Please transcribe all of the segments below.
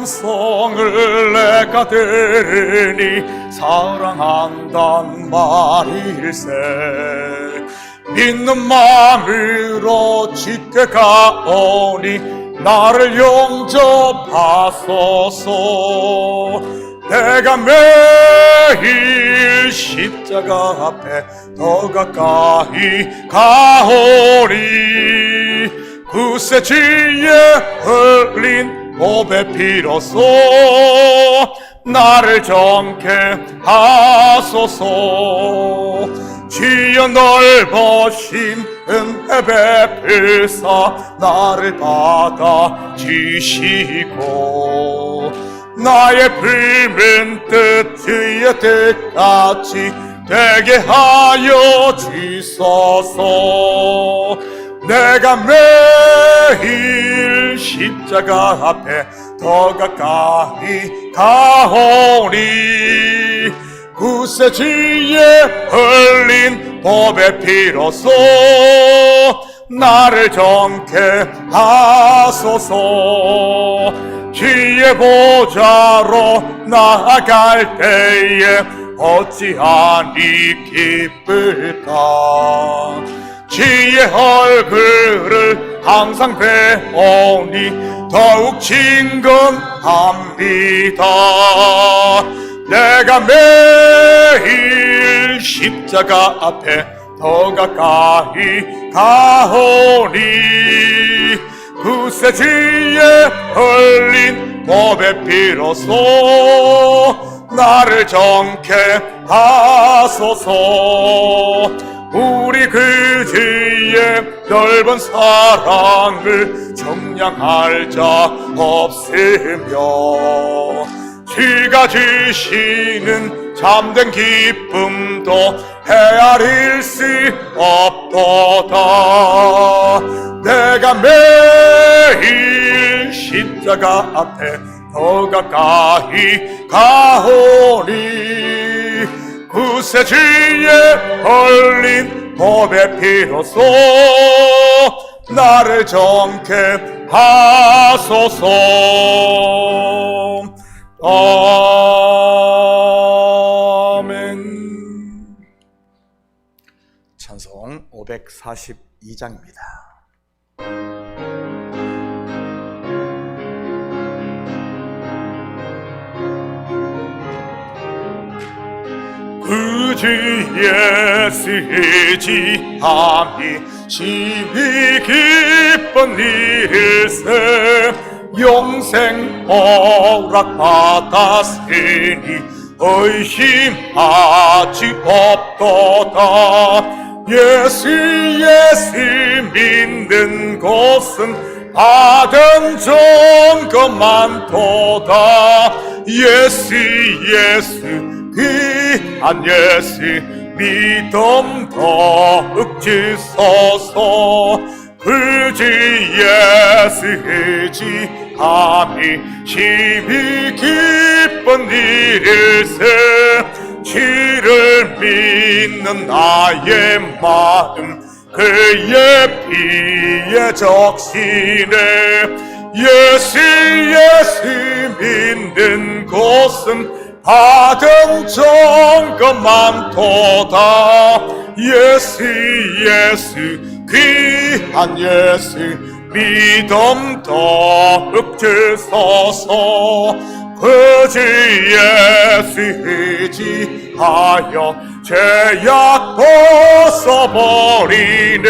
음성을 내가 들으니 사랑한단 말일세. 믿는 마음으로 짙게 가오니 나를 용접하소서. 내가 매일 십자가 앞에 더 가까이 가오리. 구세주의 흘린 보배 피로써 나를 정케 하소서. 주여 넓으신 은혜 베풀사 나를 받아 주시고 나의 붉은 뜻 주의 뜻같이 되게 하여 주소서. 내가 매일 십자가 앞에 더 가까이 가오니 구세주의 흘린 보배 피로써 나를 정케 하소서. 주의 보좌로 나아갈 때에 어찌하니 기쁠까. 주의 얼굴을 항상 배우니 더욱 진검합니다. 내가 매일 십자가 앞에 더 가까이 가오니 구세주의 흘린 보배 피로써 나를 정케 하소서. 우리 그 주의 넓은 사랑을 정량할 자 없으며 주가 주시는 참된 기쁨도 헤아릴 수 없도다. 내가 매일 십자가 앞에 더 가까이 가오니 구세주의 흘린 보배 피로써 나를 정케 하소서. 아멘. 찬송 542장입니다. 그 주 예수의 지함이 심히 기쁜 일일세. 영생 허락받았으니 의심하지 없도다. 예수 믿는 것은 받은 종금 많도다. 예수 귀한 예수 믿음 더욱 주소서. 그 주 예수의 지함이 심히 기쁜 일일세. 주를 믿는 나의 마음 그의 피에 적시네. 예수 믿는 것은 받은 종금 많도다. 예수 귀한 예수 믿음 더욱 주소서. 그 주 예수 의지하여 죄악 벗어버리네.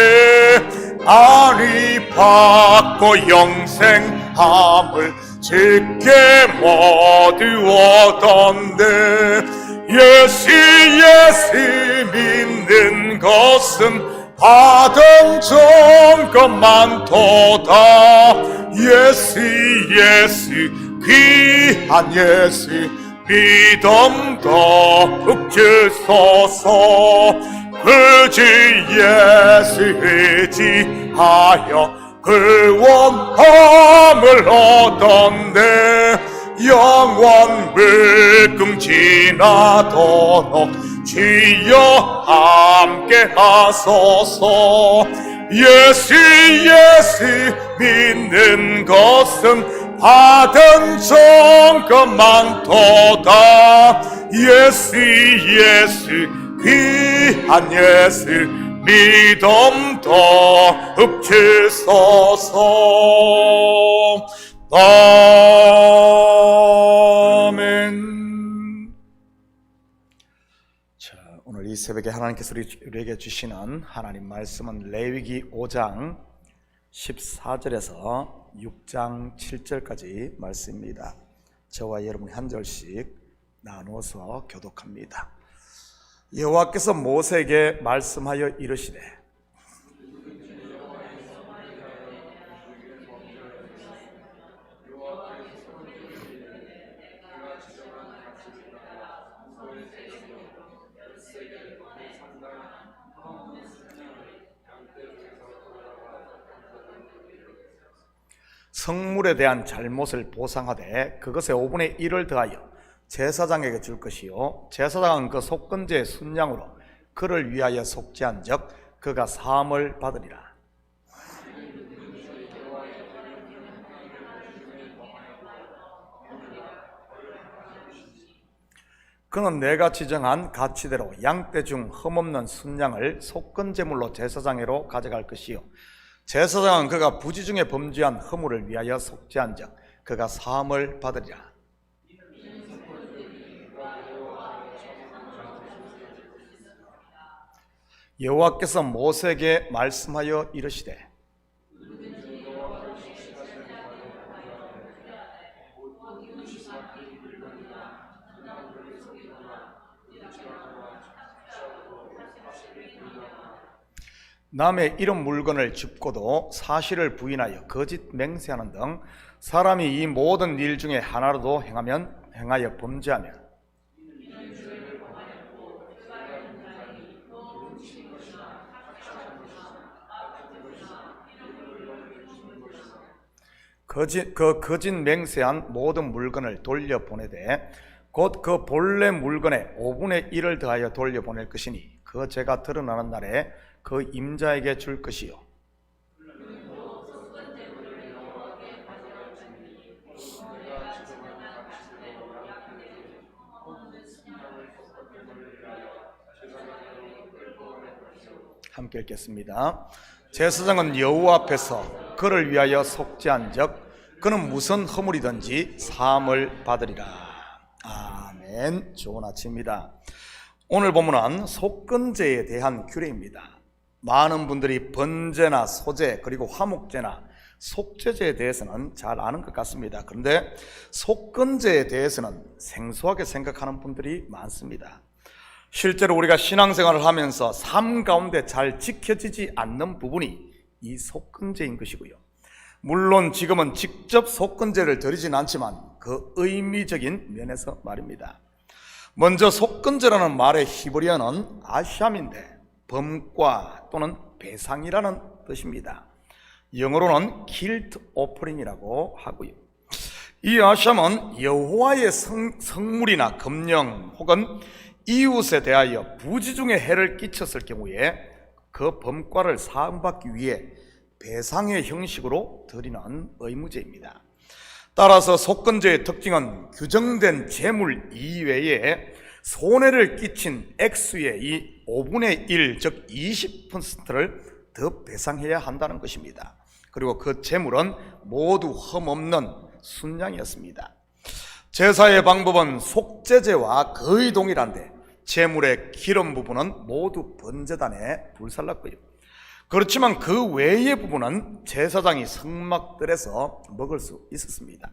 아니 받고 영생함을 쉽게 모두 얻었네. 예수 믿는 것은 받은 종금 많도다. 예수 귀한 예수 믿음 더욱 주소서. 그 주 예수 의지하여 구원함을 얻었네. 영원 물금 지나도록 주여 함께 하소서. 예수 믿는 것은 받은 종금 많도다. 예수 예수 귀한 예수 믿음 더흡치소서. 아멘. 자, 오늘 이 새벽에 하나님께서 우리에게 주시는 하나님 말씀은 레위기 5장 14절에서 6장 7절까지 말씀입니다. 저와 여러분이 한 절씩 나누어서 교독합니다. 여호와께서 모세에게 말씀하여 이르시되 성물에 대한 잘못을 보상하되 그것의 5분의 1을 더하여 제사장에게 줄 것이요 제사장은 그 속건제의 순양으로 그를 위하여 속죄한즉 그가 사함을 받으리라. 그는 내가 지정한 가치대로 양떼 중 흠없는 순양을 속건제물로 제사장에로 가져갈 것이요 제사장은 그가 부지 중에 범죄한 허물을 위하여 속죄한즉 그가 사함을 받으리라. 여호와께서 모세에게 말씀하여 이르시되 남의 이런 물건을 줍고도 사실을 부인하여 거짓 맹세하는 등 사람이 이 모든 일 중에 하나라도 행하여 범죄하며 거짓 맹세한 모든 물건을 돌려보내되 곧 그 본래 물건의 5분의 1을 더하여 돌려보낼 것이니 그 죄가 드러나는 날에 그 임자에게 줄 것이요 함께 읽겠습니다. 제사장은 여호와 앞에서 그를 위하여 속죄한즉 그는 무슨 허물이든지 사함을 받으리라. 아멘. 좋은 아침입니다. 오늘 본문은 속건제에 대한 규례입니다. 많은 분들이 번제나 소제 그리고 화목제나 속죄제에 대해서는 잘 아는 것 같습니다. 그런데 속건제에 대해서는 생소하게 생각하는 분들이 많습니다. 실제로 우리가 신앙생활을 하면서 삶 가운데 잘 지켜지지 않는 부분이 이 속건제인 것이고요. 물론 지금은 직접 속건제를 드리진 않지만 그 의미적인 면에서 말입니다. 먼저 속건제라는 말의 히브리어는 아샴인데 범과 또는 배상이라는 뜻입니다. 영어로는 guilt offering이라고 하고요. 이 아샴은 여호와의 성물이나 금령 혹은 이웃에 대하여 부지 중에 해를 끼쳤을 경우에 그 범과를 사함받기 위해 배상의 형식으로 드리는 의무제입니다. 따라서 속건제의 특징은 규정된 재물 이외에 손해를 끼친 액수의 이 5분의 1, 즉 20%를 더 배상해야 한다는 것입니다. 그리고 그 재물은 모두 흠없는 순양이었습니다. 제사의 방법은 속죄제와 거의 동일한데 재물의 기름 부분은 모두 번제단에 불살랐고요. 그렇지만 그 외의 부분은 제사장이 성막들에서 먹을 수 있었습니다.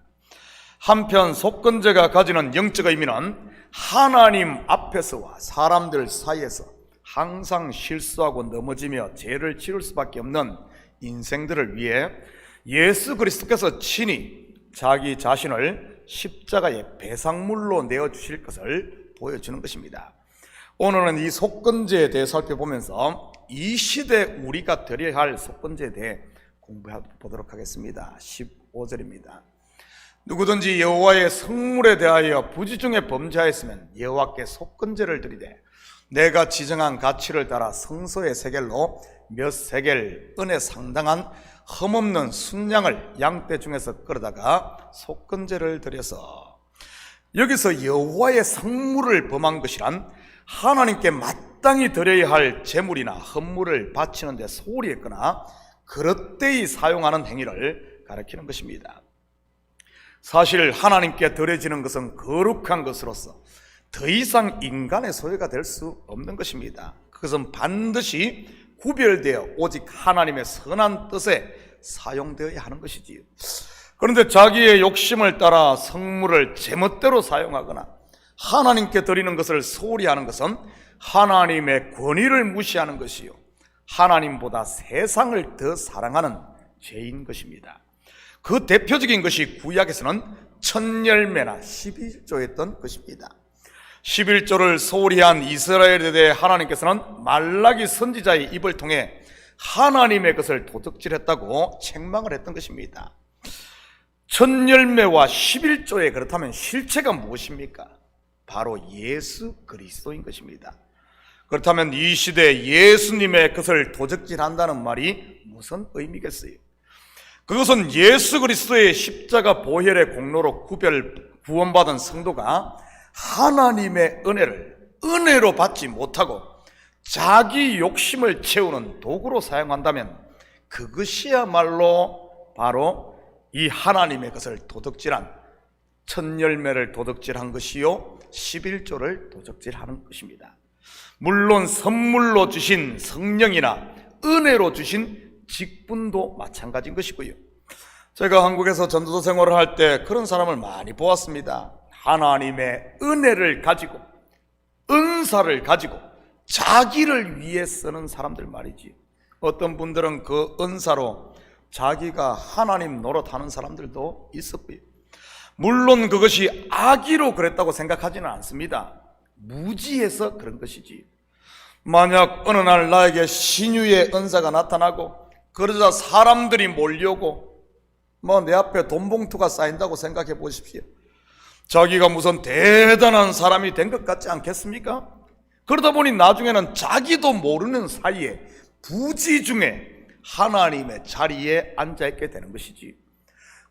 한편 속건제가 가지는 영적 의미는 하나님 앞에서와 사람들 사이에서 항상 실수하고 넘어지며 죄를 지을 수밖에 없는 인생들을 위해 예수 그리스도께서 친히 자기 자신을 십자가의 배상물로 내어주실 것을 보여주는 것입니다. 오늘은 이 속건제에 대해 살펴보면서 이 시대 우리가 드려야 할 속건제에 대해 공부해 보도록 하겠습니다. 15절입니다. 누구든지 여호와의 성물에 대하여 부지 중에 범죄하였으면 여호와께 속건제를 드리되 내가 지정한 가치를 따라 성소의 세겔로 몇 세겔 은에 상당한 흠없는 순양을 양떼 중에서 끌어다가 속건제를 드려서, 여기서 여호와의 성물을 범한 것이란 하나님께 마땅히 드려야 할 제물이나 헌물을 바치는 데 소홀히 했거나 그릇되이 사용하는 행위를 가리키는 것입니다. 사실 하나님께 드려지는 것은 거룩한 것으로서 더 이상 인간의 소유가 될 수 없는 것입니다. 그것은 반드시 구별되어 오직 하나님의 선한 뜻에 사용되어야 하는 것이지요. 그런데 자기의 욕심을 따라 성물을 제멋대로 사용하거나 하나님께 드리는 것을 소홀히 하는 것은 하나님의 권위를 무시하는 것이요, 하나님보다 세상을 더 사랑하는 죄인 것입니다. 그 대표적인 것이 구약에서는 첫 열매나 11조였던 것입니다. 11조를 소홀히 한 이스라엘에 대해 하나님께서는 말라기 선지자의 입을 통해 하나님의 것을 도적질했다고 책망을 했던 것입니다. 첫 열매와 11조에 그렇다면 실체가 무엇입니까? 바로 예수 그리스도인 것입니다. 그렇다면 이 시대에 예수님의 것을 도적질한다는 말이 무슨 의미겠어요? 그것은 예수 그리스도의 십자가 보혈의 공로로 구원받은 성도가 하나님의 은혜를 은혜로 받지 못하고 자기 욕심을 채우는 도구로 사용한다면 그것이야말로 바로 이 하나님의 것을 도둑질한, 첫 열매를 도둑질한 것이요 11조를 도둑질하는 것입니다. 물론 선물로 주신 성령이나 은혜로 주신 직분도 마찬가지인 것이고요. 제가 한국에서 전도서 생활을 할 때 그런 사람을 많이 보았습니다. 하나님의 은혜를 가지고 은사를 가지고 자기를 위해 쓰는 사람들 말이지. 어떤 분들은 그 은사로 자기가 하나님 노릇하는 사람들도 있었고요. 물론 그것이 악의로 그랬다고 생각하지는 않습니다. 무지해서 그런 것이지. 만약 어느 날 나에게 신유의 은사가 나타나고 그러자 사람들이 몰려오고 내 앞에 돈 봉투가 쌓인다고 생각해 보십시오. 자기가 무슨 대단한 사람이 된 것 같지 않겠습니까? 그러다 보니 나중에는 자기도 모르는 사이에 부지 중에 하나님의 자리에 앉아있게 되는 것이지.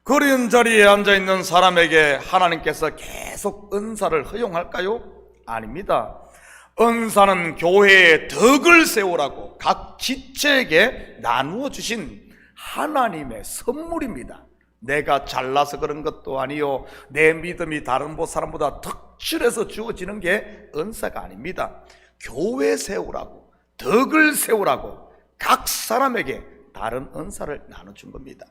그런 자리에 앉아있는 사람에게 하나님께서 계속 은사를 허용할까요? 아닙니다. 은사는 교회의 덕을 세우라고 각 지체에게 나누어 주신 하나님의 선물입니다. 내가 잘나서 그런 것도 아니요, 내 믿음이 다른 사람보다 덕실해서 주어지는 게 은사가 아닙니다. 교회 세우라고, 덕을 세우라고 각 사람에게 다른 은사를 나눠준 겁니다.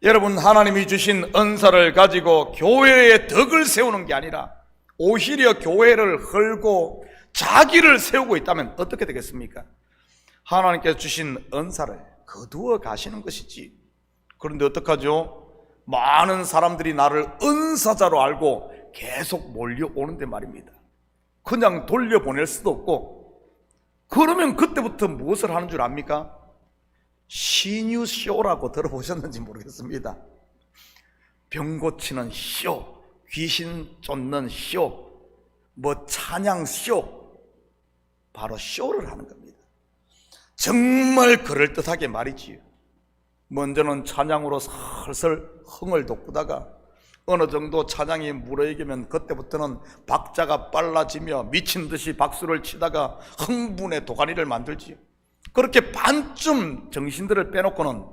여러분, 하나님이 주신 은사를 가지고 교회의 덕을 세우는 게 아니라 오히려 교회를 헐고 자기를 세우고 있다면 어떻게 되겠습니까? 하나님께서 주신 은사를 거두어 가시는 것이지. 그런데 어떡하죠? 많은 사람들이 나를 은사자로 알고 계속 몰려오는데 말입니다. 그냥 돌려보낼 수도 없고, 그러면 그때부터 무엇을 하는 줄 압니까? 신유쇼라고 들어보셨는지 모르겠습니다. 병 고치는 쇼, 귀신 쫓는 쇼, 찬양쇼, 바로 쇼를 하는 겁니다. 정말 그럴듯하게 말이지요. 먼저는 찬양으로 슬슬 흥을 돋구다가 어느 정도 찬양이 무르익으면 그때부터는 박자가 빨라지며 미친 듯이 박수를 치다가 흥분의 도가니를 만들지요. 그렇게 반쯤 정신들을 빼놓고는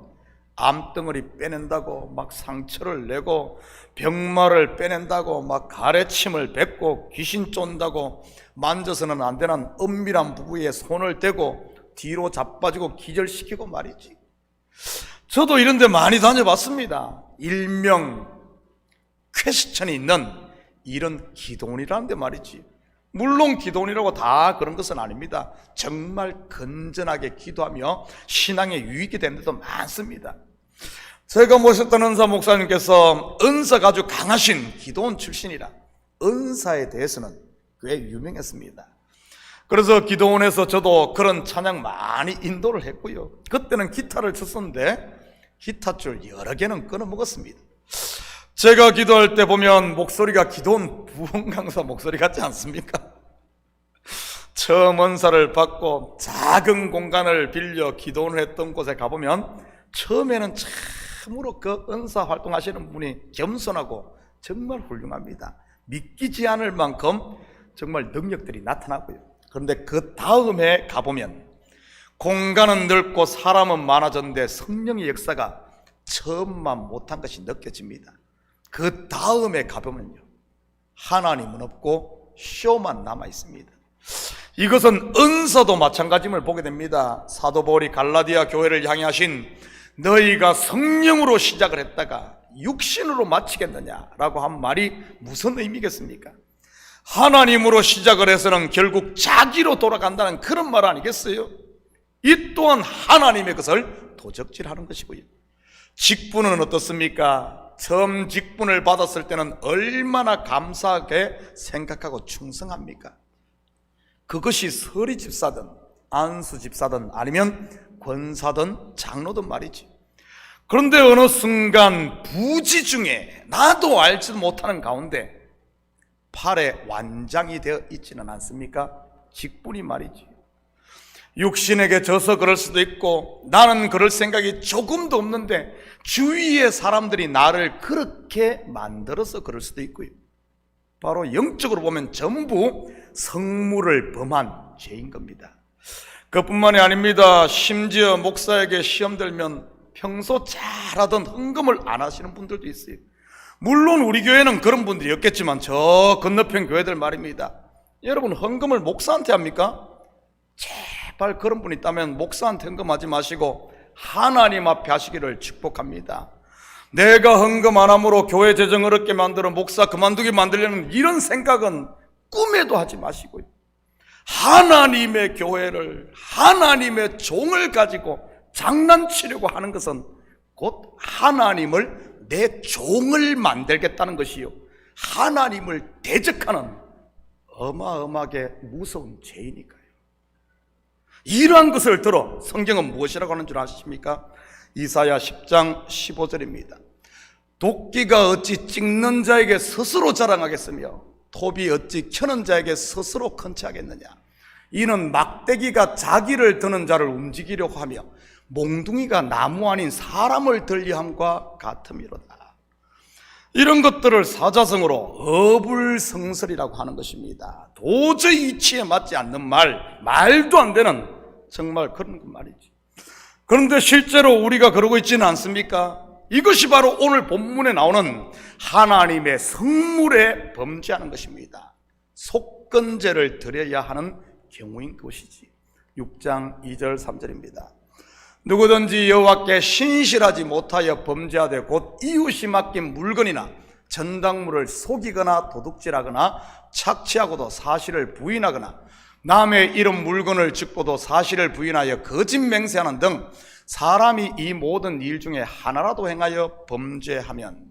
암덩어리 빼낸다고 막 상처를 내고 병마를 빼낸다고 막 가래침을 뱉고 귀신 쫀다고 만져서는 안 되는 은밀한 부부의 손을 대고 뒤로 자빠지고 기절시키고 말이지. 저도 이런 데 많이 다녀봤습니다. 일명 퀘스천이 있는 이런 기도원이라는 데 말이지. 물론 기도원이라고 다 그런 것은 아닙니다. 정말 건전하게 기도하며 신앙에 유익이 되는 데도 많습니다. 제가 모셨던 은사 목사님께서 은사가 아주 강하신 기도원 출신이라 은사에 대해서는 꽤 유명했습니다. 그래서 기도원에서 저도 그런 찬양 많이 인도를 했고요. 그때는 기타를 쳤었는데 기타줄 여러 개는 끊어 먹었습니다. 제가 기도할 때 보면 목소리가 기도원 부흥 강사 목소리 같지 않습니까? 처음 은사를 받고 작은 공간을 빌려 기도원을 했던 곳에 가보면 처음에는 참으로 그 은사 활동하시는 분이 겸손하고 정말 훌륭합니다. 믿기지 않을 만큼 정말 능력들이 나타나고요. 그런데 그 다음에 가보면 공간은 넓고 사람은 많아졌는데 성령의 역사가 처음만 못한 것이 느껴집니다. 그 다음에 가보면요, 하나님은 없고 쇼만 남아 있습니다. 이것은 은사도 마찬가지임을 보게 됩니다. 사도 바울이 갈라디아 교회를 향해 하신 너희가 성령으로 시작을 했다가 육신으로 마치겠느냐라고 한 말이 무슨 의미겠습니까? 하나님으로 시작을 해서는 결국 자기로 돌아간다는 그런 말 아니겠어요? 이 또한 하나님의 것을 도적질하는 것이고요. 직분은 어떻습니까? 처음 직분을 받았을 때는 얼마나 감사하게 생각하고 충성합니까? 그것이 서리 집사든 안수 집사든 아니면 권사든 장로든 말이지. 그런데 어느 순간 부지 중에 나도 알지도 못하는 가운데 팔에 완장이 되어 있지는 않습니까? 직분이 말이지. 육신에게 져서 그럴 수도 있고 나는 그럴 생각이 조금도 없는데 주위의 사람들이 나를 그렇게 만들어서 그럴 수도 있고요. 바로 영적으로 보면 전부 성물을 범한 죄인 겁니다. 그뿐만이 아닙니다. 심지어 목사에게 시험 들면 평소 잘하던 헌금을 안 하시는 분들도 있어요. 물론 우리 교회는 그런 분들이 없겠지만 저 건너편 교회들 말입니다. 여러분, 헌금을 목사한테 합니까? 제발 그런 분 있다면 목사한테 헌금하지 마시고 하나님 앞에 하시기를 축복합니다. 내가 헌금 안 함으로 교회 재정 어렵게 만들어 목사 그만두게 만들려는 이런 생각은 꿈에도 하지 마시고요. 하나님의 교회를, 하나님의 종을 가지고 장난치려고 하는 것은 곧 하나님을 내 종을 만들겠다는 것이요, 하나님을 대적하는 어마어마하게 무서운 죄이니까요. 이러한 것을 들어 성경은 무엇이라고 하는 줄 아십니까? 이사야 10장 15절입니다. 도끼가 어찌 찍는 자에게 스스로 자랑하겠으며 톱이 어찌 켜는 자에게 스스로 컨치하겠느냐. 이는 막대기가 자기를 드는 자를 움직이려고 하며 몽둥이가 나무 아닌 사람을 들려함과 같음이로다. 이런 것들을 사자성어로 어불성설이라고 하는 것입니다. 도저히 이치에 맞지 않는 말도 안 되는 정말 그런 말이지. 그런데 실제로 우리가 그러고 있지는 않습니까? 이것이 바로 오늘 본문에 나오는 하나님의 성물에 범죄하는 것입니다. 속건제를 드려야 하는 경우인 것이지. 6장 2절 3절입니다. 누구든지 여호와께 신실하지 못하여 범죄하되 곧 이웃이 맡긴 물건이나 전당물을 속이거나 도둑질하거나 착취하고도 사실을 부인하거나 남의 이런 물건을 죽고도 사실을 부인하여 거짓 맹세하는 등 사람이 이 모든 일 중에 하나라도 행하여 범죄하면,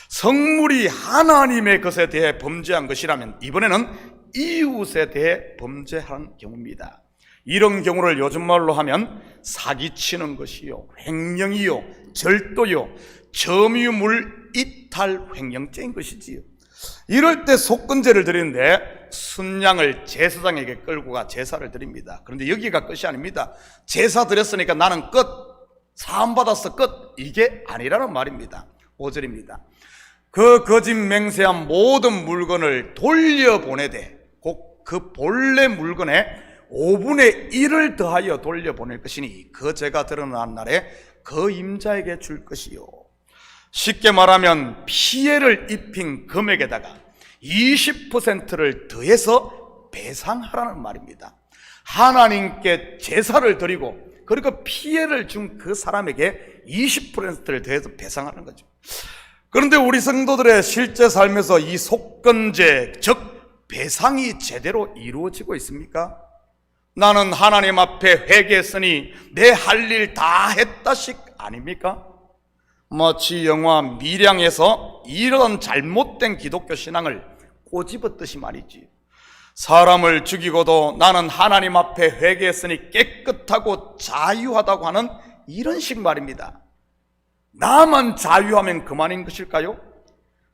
성물이 하나님의 것에 대해 범죄한 것이라면 이번에는 이웃에 대해 범죄한 경우입니다. 이런 경우를 요즘 말로 하면 사기치는 것이요, 횡령이요, 절도요, 점유물 이탈 횡령죄인 것이지요. 이럴 때 속건제를 드리는데 순양을 제사장에게 끌고 가 제사를 드립니다. 그런데 여기가 끝이 아닙니다. 제사 드렸으니까 나는 끝, 사함 받았어 끝, 이게 아니라는 말입니다. 5절입니다. 그 거짓 맹세한 모든 물건을 돌려보내되 곧 그 본래 물건에 5분의 1을 더하여 돌려보낼 것이니 그 죄가 드러난 날에 그 임자에게 줄 것이요. 쉽게 말하면 피해를 입힌 금액에다가 20%를 더해서 배상하라는 말입니다. 하나님께 제사를 드리고 그리고 피해를 준 그 사람에게 20%를 더해서 배상하는 거죠. 그런데 우리 성도들의 실제 삶에서 이 속건제, 즉 배상이 제대로 이루어지고 있습니까? 나는 하나님 앞에 회개했으니 내 할 일 다 했다식 아닙니까? 마치 영화 밀양에서 이런 잘못된 기독교 신앙을 꼬집었듯이 말이지. 사람을 죽이고도 나는 하나님 앞에 회개했으니 깨끗하고 자유하다고 하는 이런 식 말입니다. 나만 자유하면 그만인 것일까요?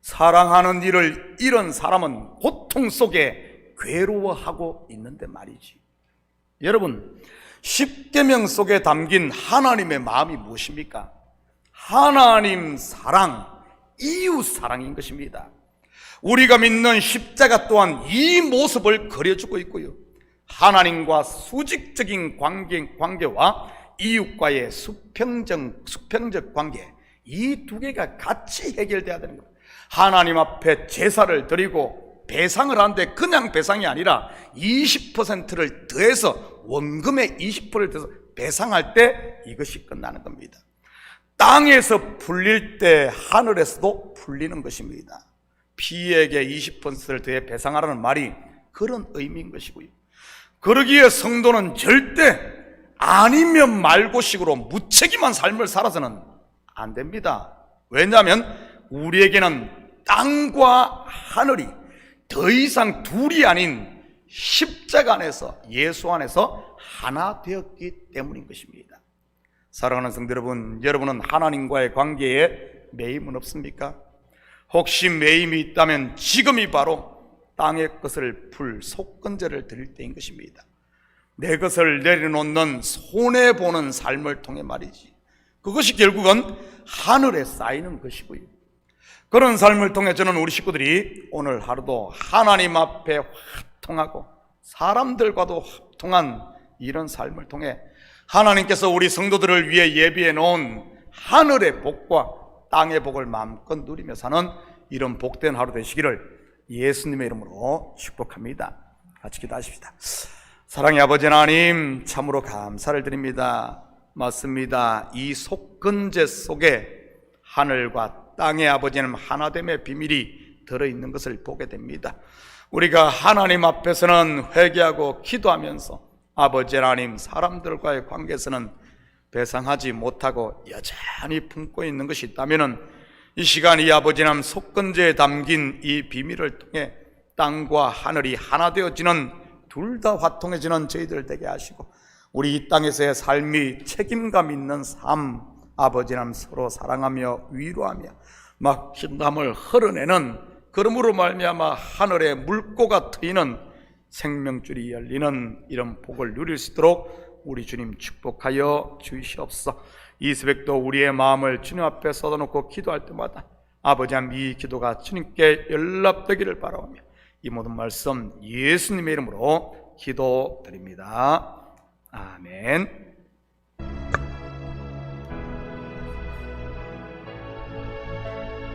사랑하는 이를 잃은 사람은 고통 속에 괴로워하고 있는데 말이지. 여러분, 십계명 속에 담긴 하나님의 마음이 무엇입니까? 하나님 사랑, 이웃 사랑인 것입니다. 우리가 믿는 십자가 또한 이 모습을 그려주고 있고요, 하나님과 수직적인 관계와 이웃과의 수평적 관계, 이 두 개가 같이 해결돼야 되는 겁니다. 하나님 앞에 제사를 드리고 배상을 하는데 그냥 배상이 아니라 20%를 더해서, 원금의 20%를 더해서 배상할 때 이것이 끝나는 겁니다. 땅에서 풀릴 때 하늘에서도 풀리는 것입니다. 피에게 20%를 더해 배상하라는 말이 그런 의미인 것이고요, 그러기에 성도는 절대 아니면 말고식으로 무책임한 삶을 살아서는 안 됩니다. 왜냐하면 우리에게는 땅과 하늘이 더 이상 둘이 아닌 십자가 안에서, 예수 안에서 하나 되었기 때문인 것입니다. 사랑하는 성도 여러분, 여러분은 하나님과의 관계에 매임은 없습니까? 혹시 매임이 있다면 지금이 바로 땅의 것을 풀 속건제를 드릴 때인 것입니다. 내 것을 내려놓는 손해보는 삶을 통해 말이지, 그것이 결국은 하늘에 쌓이는 것이고요, 그런 삶을 통해 저는 우리 식구들이 오늘 하루도 하나님 앞에 화통하고 사람들과도 화통한 이런 삶을 통해 하나님께서 우리 성도들을 위해 예비해 놓은 하늘의 복과 땅의 복을 마음껏 누리며 사는 이런 복된 하루 되시기를 예수님의 이름으로 축복합니다. 같이 기도하십시다. 사랑의 아버지 하나님, 참으로 감사를 드립니다. 맞습니다. 이 속건제 속에 하늘과 땅의 아버지는 하나됨의 비밀이 들어있는 것을 보게 됩니다. 우리가 하나님 앞에서는 회개하고 기도하면서 아버지 하나님, 사람들과의 관계에서는 배상하지 못하고 여전히 품고 있는 것이 있다면 이 시간 이 아버지 하나님 속건제에 담긴 이 비밀을 통해 땅과 하늘이 하나 되어지는, 둘 다 화통해지는 저희들 되게 하시고, 우리 이 땅에서의 삶이 책임감 있는 삶, 아버지 하나님 서로 사랑하며 위로하며 막힌 담을 흘러내는, 그러므로 말미암아 하늘의 물고가 트이는 생명줄이 열리는 이런 복을 누릴 수 있도록 우리 주님 축복하여 주시옵소서. 이 새벽도 우리의 마음을 주님 앞에 쏟아놓고 기도할 때마다 아버지 하나님, 이 기도가 주님께 연락되기를 바라오며 이 모든 말씀 예수님의 이름으로 기도드립니다. 아멘.